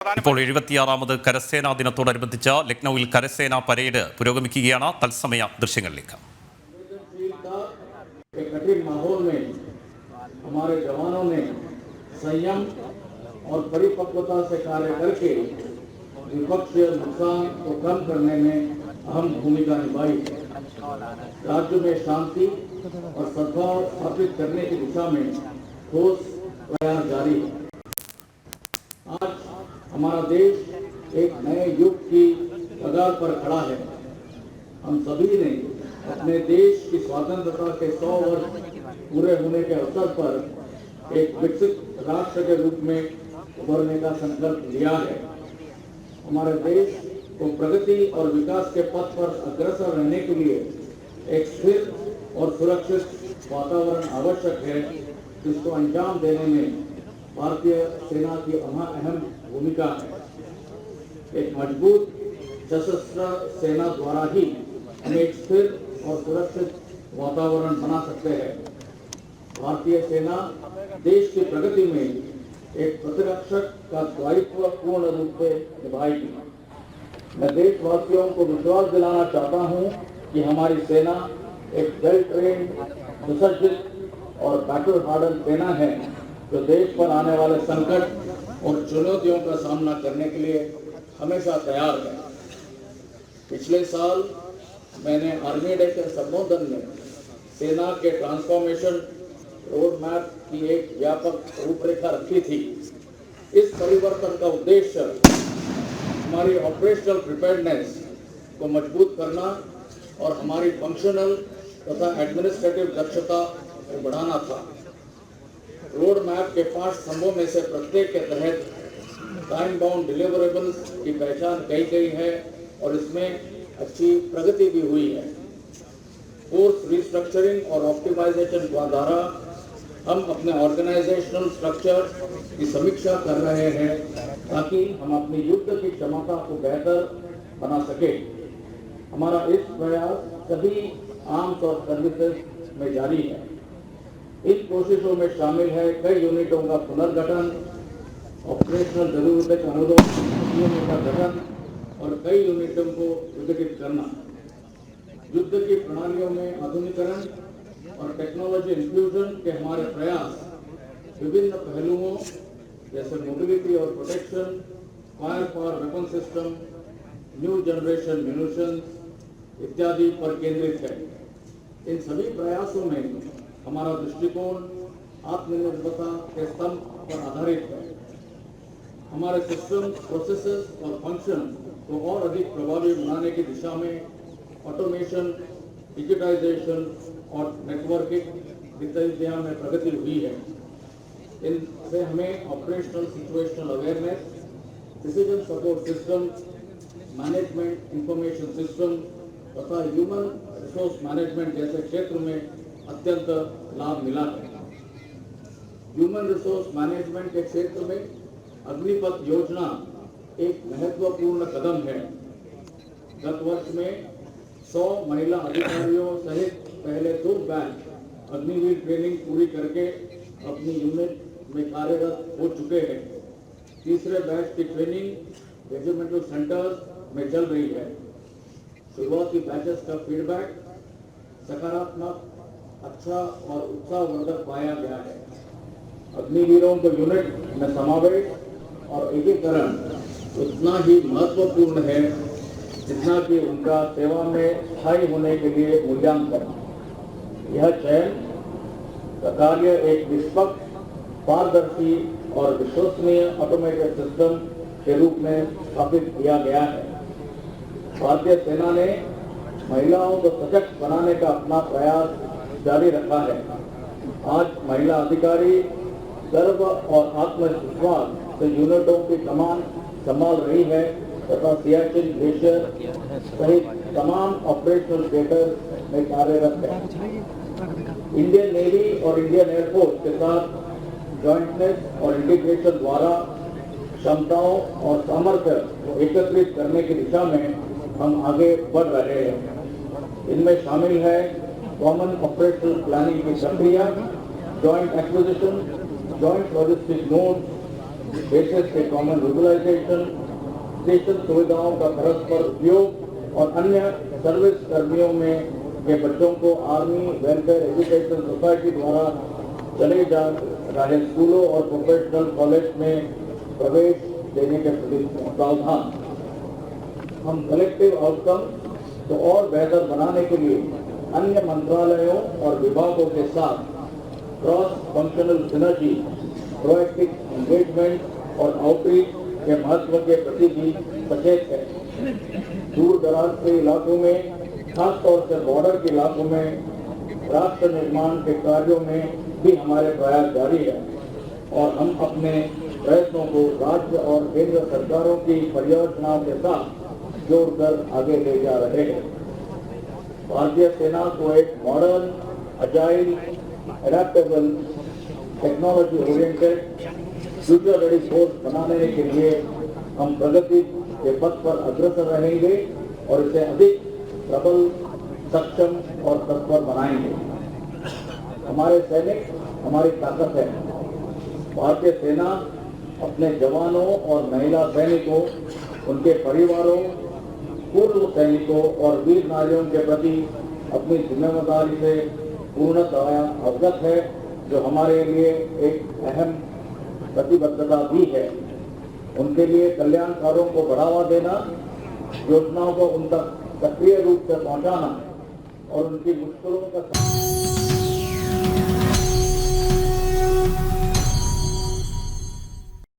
ഇപ്പോൾ 76ാമത് കരസേനാ ദിനത്തോടനുബന്ധിച്ച് ലക്നൌവിൽ കരസേനാ പരേഡ് പുരോഗമിക്കുകയാണ്. തത്സമയ ദൃശ്യങ്ങളിലേക്ക്. कठिन माहौल में हमारे जवानों ने संयम और परिपक्वता से कार्य करके विपक्षीय नुकसान को कम करने में अहम भूमिका निभाई। राज्य में शांति और सद्भाव स्थापित करने की दिशा में ठोस प्रयास जारी है। आज हमारा देश एक नए युग की कगार पर खड़ा है। हम सभी ने अपने देश की स्वतंत्रता के 100 वर्ष पूरे होने के अवसर पर एक विकसित राष्ट्र के रूप में उभरने का संकल्प लिया है। हमारे देश को प्रगति और विकास के पथ पर अग्रसर रहने के लिए एक स्थिर और सुरक्षित वातावरण आवश्यक है, जिसको अंजाम देने में भारतीय सेना की अहम भूमिका है। एक मजबूत सशस्त्र सेना द्वारा ही हम एक स्थिर और सुरक्षित वातावरण बना सकते हैं। भारतीय सेना देश की प्रगति में एक प्रतिरक्षक का दायित्व पूर्ण रूप से निभाएगी। मैं देशवासियों को विश्वास दिलाना चाहता हूं कि हमारी सेना एक वेल ट्रेन्ड, सुसज्जित और बैटल हार्डन सेना है, जो देश पर आने वाले संकट और चुनौतियों का सामना करने के लिए हमेशा तैयार है। पिछले साल मैंने आर्मी डे के संबोधन में सेना के ट्रांसफॉर्मेशन रोड मैप की एक व्यापक रूपरेखा रखी थी। इस परिवर्तन का उद्देश्य हमारी ऑपरेशनल प्रिपेयर्डनेस को मजबूत करना और हमारी फंक्शनल तथा एडमिनिस्ट्रेटिव दक्षता को बढ़ाना था। रोड मैप के 5 स्तंभों में से प्रत्येक के तहत टाइम बाउंड डिलीवरेबल्स की पहचान की गई है और इसमें अच्छी प्रगति भी हुई है। फोर्स रिस्ट्रक्चरिंग और ऑप्टिमाइजेशन द्वारा हम अपने ऑर्गेनाइजेशनल स्ट्रक्चर की समीक्षा कर रहे हैं, ताकि हम अपनी युद्ध की क्षमता को बेहतर बना सके। हमारा इस प्रयास सभी आर्म्स और सर्विसेज में जारी है। इन कोशिशों में शामिल है कई यूनिटों का पुनर्गठन, ऑपरेशनल जरूरतों के अनुरूप का गठन और कई यूनिटों को विकसित करना। युद्ध की प्रणालियों में आधुनिकीकरण और टेक्नोलॉजी इंक्लूजन के हमारे प्रयास विभिन्न पहलुओं जैसे मोबिलिटी और protection, fire power weapon system, new generation munitions इत्यादि पर केंद्रित है। इन सभी प्रयासों में हमारा दृष्टिकोण आत्मनिर्भरता के स्तंभ पर आधारित है। हमारे सिस्टम, प्रोसेसेस और फंक्शन को और अधिक प्रभावी बनाने की दिशा में ऑटोमेशन, डिजिटाइजेशन और नेटवर्किंग इत्यादि में प्रगति हुई है। इनसे हमें operational situational awareness, decision support system, management information system तथा ह्यूमन रिसोर्स मैनेजमेंट जैसे क्षेत्र में अत्यंत लाभ मिला है। ह्यूमन रिसोर्स मैनेजमेंट के क्षेत्र में अग्निपथ योजना एक महत्वपूर्ण कदम है। गत वर्ष में 100 महिला अधिकारियों सहित पहले 2 बैच अग्निवीर ट्रेनिंग पूरी करके अपनी यूनिट में कार्यरत हो चुके हैं। तीसरे बैच की ट्रेनिंग रेजिमेंटल सेंटर्स में चल रही है। शुरुआती बैचेस का फीडबैक सकारात्मक, अच्छा और उत्साहवर्धक पाया गया है। अग्निवीरों के यूनिट में समावेश और एकीकरण उतना ही महत्वपूर्ण है जितना कि उनका सेवा में स्थायी होने के लिए मूल्यांकन। यह चयन का कार्य एक निष्पक्ष, पारदर्शी और विश्वसनीय ऑटोमेटेड सिस्टम के रूप में स्थापित किया गया है। भारतीय सेना ने महिलाओं को सशक्त बनाने का अपना प्रयास जारी रखा है। आज महिला अधिकारी गर्व और आत्मविश्वास से यूनिटों की कमान संभाल रही है तथा सियाचिन ग्लेशियर सहित तमाम ऑपरेशनल थिएटर में कार्यरत है। इंडियन नेवी और इंडियन एयरफोर्स के साथ जॉइंटनेस और इंटीग्रेशन द्वारा क्षमताओं और सामर्थ्य को एकत्रित करने की दिशा में हम आगे बढ़ रहे हैं। इनमें शामिल है कॉमन ऑपरेशनल प्लानिंग की प्रक्रिया, joint acquisition, joint logistic nodes, basis पे कॉमन रेगुलाइजेशन, स्टेशन सुविधाओं का परस्पर उपयोग और अन्य सर्विस कर्मियों में के बच्चों को आर्मी वेलफेयर एजुकेशन सोसाइटी द्वारा चले जा रहे स्कूलों और प्रोफेशनल कॉलेज में प्रवेश देने के प्रावधान। हम कलेक्टिव आउटकम को और बेहतर बनाने के लिए अन्य मंत्रालयों और विभागों के साथ cross functional synergy, proactive engagement और आउटरीच के महत्व के प्रति भी सचेत है। दूर दराज के इलाकों में, खासतौर से बॉर्डर के इलाकों में राष्ट्र निर्माण के कार्यों में भी हमारे प्रयास जारी है और हम अपने प्रयत्नों को राज्य और केंद्र सरकारों की परियोजनाओं के साथ जोड़कर आगे ले जा रहे हैं। भारतीय सेना को एक modern, agile, adaptable, technology oriented, future ready force बनाने के लिए हम प्रगति के पथ पर अग्रसर रहेंगे और इसे अधिक प्रबल, सक्षम और तत्पर बनाएंगे। हमारे सैनिक हमारी ताकत है। भारतीय सेना अपने जवानों और महिला सैनिकों, उनके परिवारों, पूर्व सैनिकों और वीर नारियों के प्रति अपनी जिम्मेदारी से पूर्णतः अवगत है, जो हमारे लिए एक अहम प्रतिबद्धता भी है। उनके लिए कल्याण कार्यों को बढ़ावा देना, योजनाओं को उन तक सक्रिय रूप से पहुंचाना और उनकी मुश्किलों का